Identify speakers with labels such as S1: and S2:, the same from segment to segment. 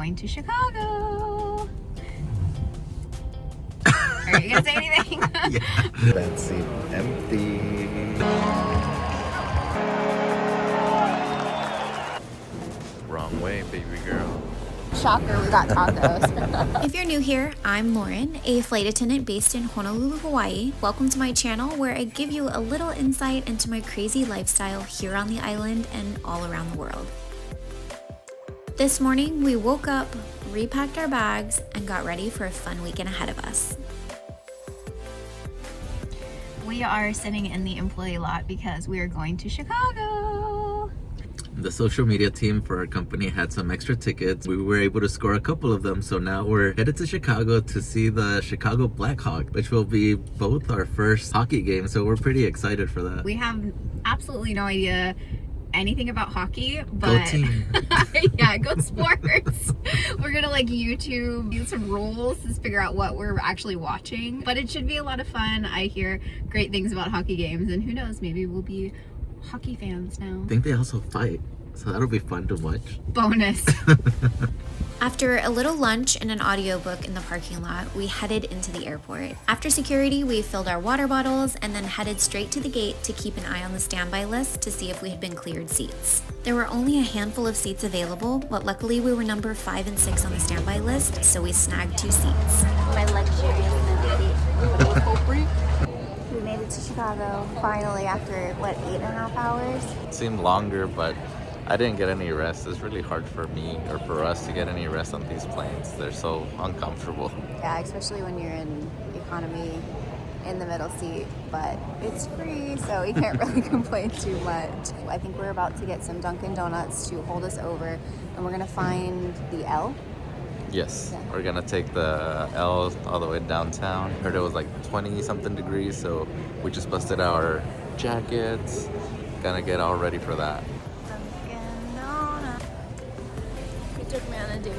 S1: going to Chicago. Are you gonna say anything?
S2: Yeah. That seat empty. Wrong way, baby girl.
S1: Shocker, we got tacos.
S3: If you're new here, I'm Lauren, a flight attendant based in Honolulu, Hawaii. Welcome to my channel where I give you a little insight into my crazy lifestyle here on the island and all around the world. This morning, we woke up, repacked our bags, and got ready for a fun weekend ahead of us.
S1: We are sitting in the employee lot because we are going to Chicago.
S2: The social media team for our company had some extra tickets. We were able to score a couple of them, so now we're headed to Chicago to see the Chicago Blackhawks, which will be both our first hockey game, so we're pretty excited for that.
S1: We have absolutely no idea anything about hockey, but
S2: Go team.
S1: yeah, go sports. We're gonna like YouTube use some rules to figure out what we're actually watching, but it should be a lot of fun. I hear great things about hockey games, and who knows, maybe we'll be hockey fans now.
S2: I think they also fight, so that'll be fun to watch.
S1: Bonus.
S3: After a little lunch and an audiobook in the parking lot, we headed into the airport. After security, we filled our water bottles and then headed straight to the gate to keep an eye on the standby list to see if we had been cleared seats. There were only a handful of seats available, but luckily we were number 5 and 6 on the standby list, so we snagged 2 seats.
S1: My luxurious seat.
S4: We made it to Chicago finally after, what, 8.5 hours?
S2: It seemed longer, but I didn't get any rest. It's really hard for me or for us to get any rest on these planes. They're so uncomfortable.
S4: Yeah, especially when you're in economy in the middle seat, but it's free, so we can't really complain too much. I think we're about to get some Dunkin' Donuts to hold us over, and we're gonna find the L.
S2: Yes,
S4: Yeah.
S2: we're gonna take the L all the way downtown. Heard it was like 20 something degrees, so we just busted our jackets. Gonna get all ready for that.
S4: Dunkin' Donuts. He took me on a date.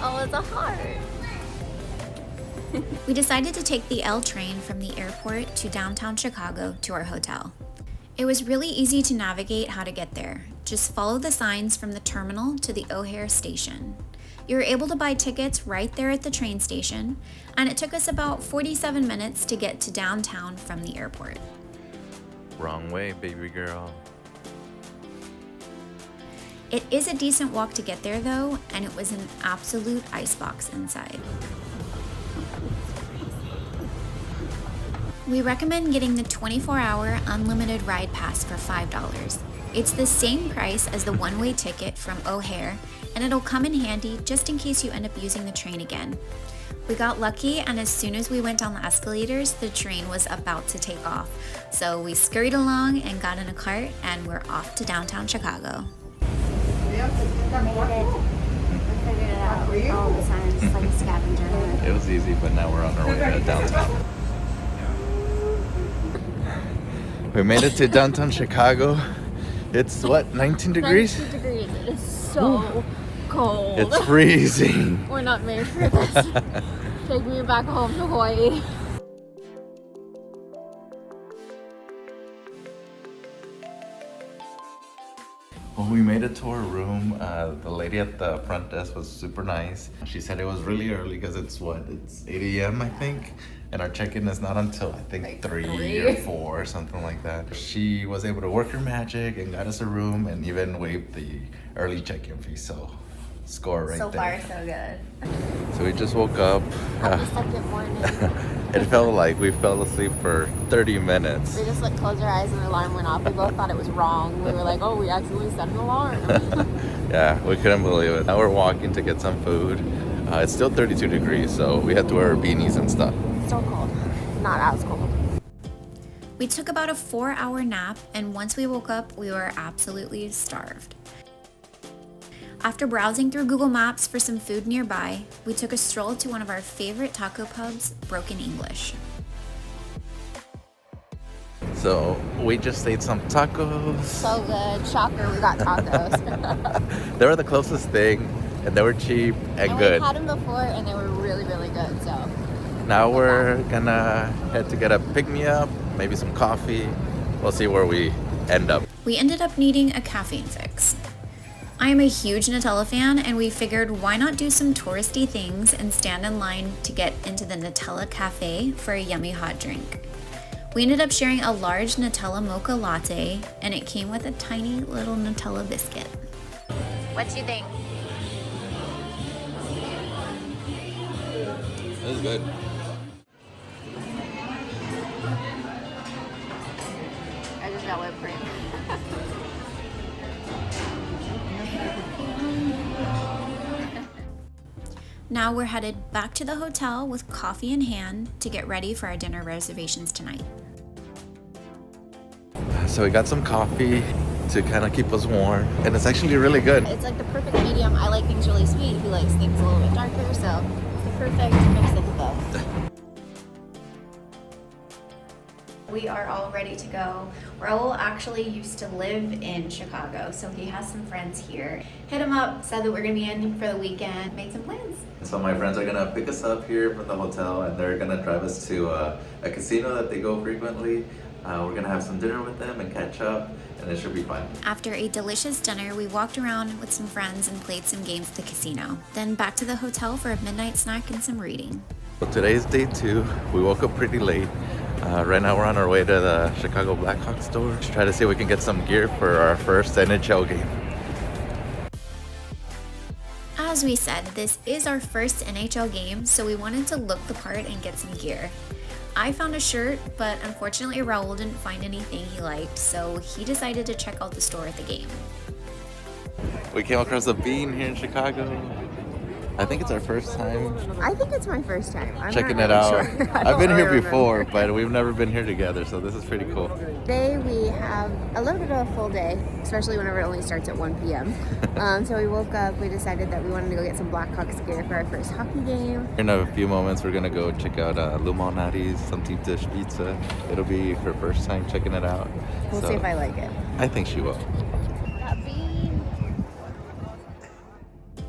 S4: Oh, it's a heart.
S3: We decided to take the L train from the airport to downtown Chicago to our hotel. It was really easy to navigate how to get there. Just follow the signs from the terminal to the O'Hare station. You were able to buy tickets right there at the train station, and it took us about 47 minutes to get to downtown from the airport.
S2: Wrong way, baby girl.
S3: It is a decent walk to get there though, and it was an absolute icebox inside. We recommend getting the 24-hour unlimited ride pass for $5. It's the same price as the one-way ticket from O'Hare, and it'll come in handy just in case you end up using the train again. We got lucky, and as soon as we went down the escalators, the train was about to take off. So we scurried along and got in a cart, and we're off to downtown Chicago.
S4: We made it. We figured it out. All the signs, it's like a scavenger hunt.
S2: It was easy, but now we're on our way to downtown. We made it to downtown Chicago. It's what, 19 degrees?
S4: 19 degrees. It is so cold.
S2: It's freezing.
S4: We're not made for this. Take me back home to Hawaii.
S2: Well, we made it to our room. The lady at the front desk was super nice. She said it was really early because it's 8 a.m. I think. And our check-in is not until I think
S4: Like
S2: 3 or 4 or something like that. She was able to work her magic and got us a room and even waived the early check-in fee. So score right
S4: So
S2: there.
S4: far, so good.
S2: So we just woke up.
S4: On the second morning,
S2: It felt like we fell asleep for 30 minutes.
S4: we just like closed our eyes and the alarm went off. We both thought it was wrong. We were like, oh, we accidentally set an alarm.
S2: Yeah, we couldn't believe it. Now we're walking to get some food. It's still 32 degrees, so we had to wear beanies and stuff.
S4: So cold. Not as cold.
S3: We took about a 4-hour nap, and once we woke up, we were absolutely starved. After browsing through Google Maps for some food nearby, we took a stroll to one of our favorite taco pubs, Broken English.
S2: So we just ate some tacos.
S4: So good. Shocker, we got tacos.
S2: They were the closest thing, and they were cheap and good.
S4: We've had them before and they were really, really good, so.
S2: Now we're gonna head to get a pick-me-up, maybe some coffee. We'll see where we end up.
S3: We ended up needing a caffeine fix. I am a huge Nutella fan, and we figured why not do some touristy things and stand in line to get into the Nutella Cafe for a yummy hot drink. We ended up sharing a large Nutella mocha latte, and it came with a tiny little Nutella biscuit. What do you think?
S2: That is good.
S1: I just got whipped cream.
S3: Now we're headed back to the hotel with coffee in hand to get ready for our dinner reservations tonight.
S2: So we got some coffee to kind of keep us warm, and it's actually really good.
S1: It's like the perfect medium. I like things really sweet. He likes things a little bit darker, so it's the perfect mix of both. We are all ready to go. Raul actually used to live in Chicago, so he has some friends here. Hit him up, said that we're gonna be in for the weekend, made some plans.
S2: So my friends are gonna pick us up here from the hotel, and they're gonna drive us to a casino that they go frequently. We're gonna have some dinner with them and catch up, and it should be fun.
S3: After a delicious dinner, we walked around with some friends and played some games at the casino. Then back to the hotel for a midnight snack and some reading.
S2: So today's day 2. We woke up pretty late. Right now we're on our way to the Chicago Blackhawks store to try to see if we can get some gear for our first NHL game.
S3: As we said, this is our first NHL game, so we wanted to look the part and get some gear. I found a shirt, but unfortunately Raul didn't find anything he liked, so he decided to check out the store at the game.
S2: We came across a bean here in Chicago. I think it's our first time
S4: I think it's my first time. I'm
S2: checking
S4: not
S2: it
S4: really
S2: out.
S4: Sure. I
S2: I've
S4: don't
S2: been here
S4: really
S2: before,
S4: remember.
S2: but we've never been here together, so this is pretty cool.
S4: Today we have a little bit of a full day, especially whenever it only starts at 1 p.m. So we woke up, we decided that we wanted to go get some Blackhawks gear for our first hockey game.
S2: In a few moments, we're gonna go check out Lumonati's, some deep dish pizza. It'll be her first time checking it out.
S4: We'll
S2: So
S4: see if I like it.
S2: I think she will.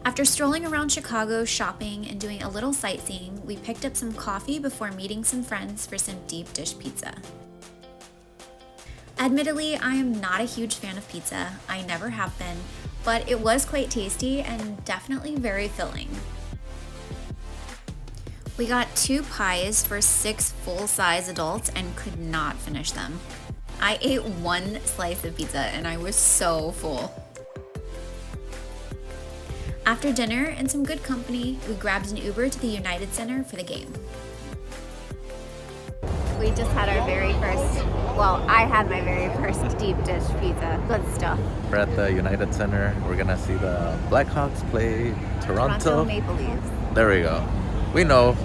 S3: After strolling around Chicago shopping and doing a little sightseeing, we picked up some coffee before meeting some friends for some deep dish pizza. Admittedly, I am not a huge fan of pizza. I never have been, but it was quite tasty and definitely very filling. We got 2 pies for 6 full-size adults and could not finish them. I ate 1 slice of pizza and I was so full. After dinner and some good company, we grabbed an Uber to the United Center for the game.
S4: We just had our very first, well, I had my very first deep dish pizza. Good stuff.
S2: We're at the United Center. We're gonna see the Blackhawks play Toronto.
S4: Maple Leafs.
S2: There we go. We know.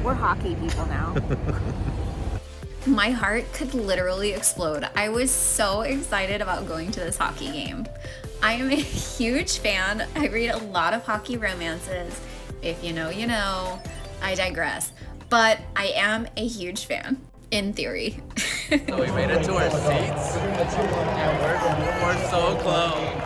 S4: We're hockey people now.
S3: My heart could literally explode. I was so excited about going to this hockey game. I am a huge fan. I read a lot of hockey romances. If you know, you know. I digress. But I am a huge fan, in theory.
S2: So we made it to our seats, and we're so close.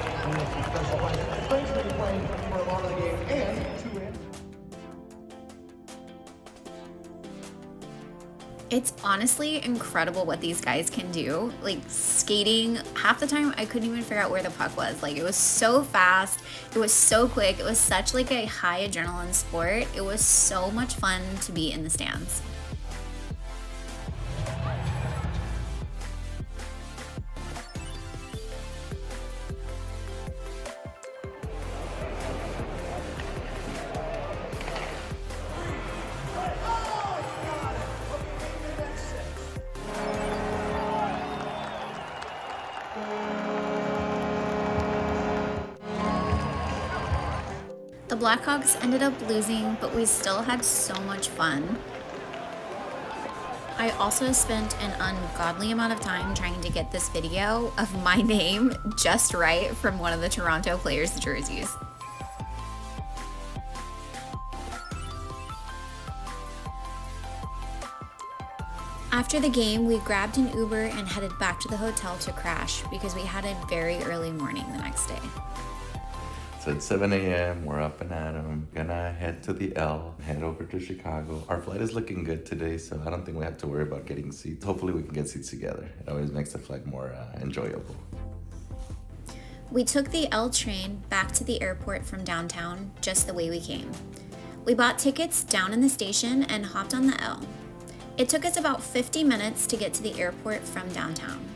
S3: It's honestly incredible what these guys can do. Like skating, half the time I couldn't even figure out where the puck was. Like it was so fast, it was so quick, it was such like a high adrenaline sport. It was so much fun to be in the stands. The Blackhawks ended up losing, but we still had so much fun. I also spent an ungodly amount of time trying to get this video of my name just right from one of the Toronto players' jerseys. After the game, we grabbed an Uber and headed back to the hotel to crash because we had a very early morning the next day.
S2: So it's 7 a.m. We're up and at 'em. Gonna head to the L, head over to Chicago. Our flight is looking good today, so I don't think we have to worry about getting seats. Hopefully we can get seats together. It always makes the flight more enjoyable.
S3: We took the L train back to the airport from downtown just the way we came. We bought tickets down in the station and hopped on the L. It took us about 50 minutes to get to the airport from downtown.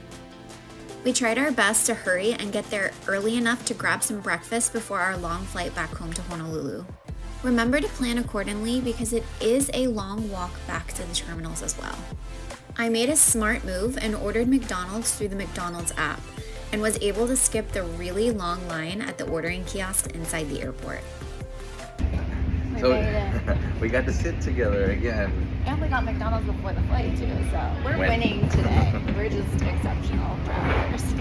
S3: We tried our best to hurry and get there early enough to grab some breakfast before our long flight back home to Honolulu. Remember to plan accordingly because it is a long walk back to the terminals as well. I made a smart move and ordered McDonald's through the McDonald's app and was able to skip the really long line at the ordering kiosk inside the airport.
S2: So we got to sit together again.
S4: And we got McDonald's before the flight too, so we're winning today. We're just exceptional travelers.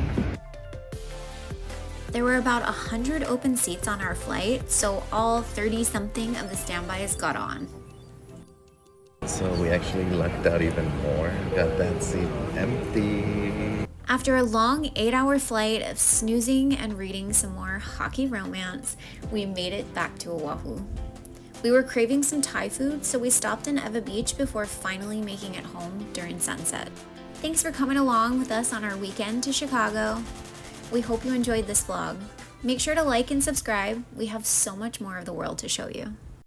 S3: There were about 100 open seats on our flight, so all 30-something of the standbys got on.
S2: So we actually lucked out even more. Got that seat empty.
S3: After a long 8-hour flight of snoozing and reading some more hockey romance, we made it back to Oahu. We were craving some Thai food, so we stopped in Ewa Beach before finally making it home during sunset. Thanks for coming along with us on our weekend to Chicago. We hope you enjoyed this vlog. Make sure to like and subscribe. We have so much more of the world to show you.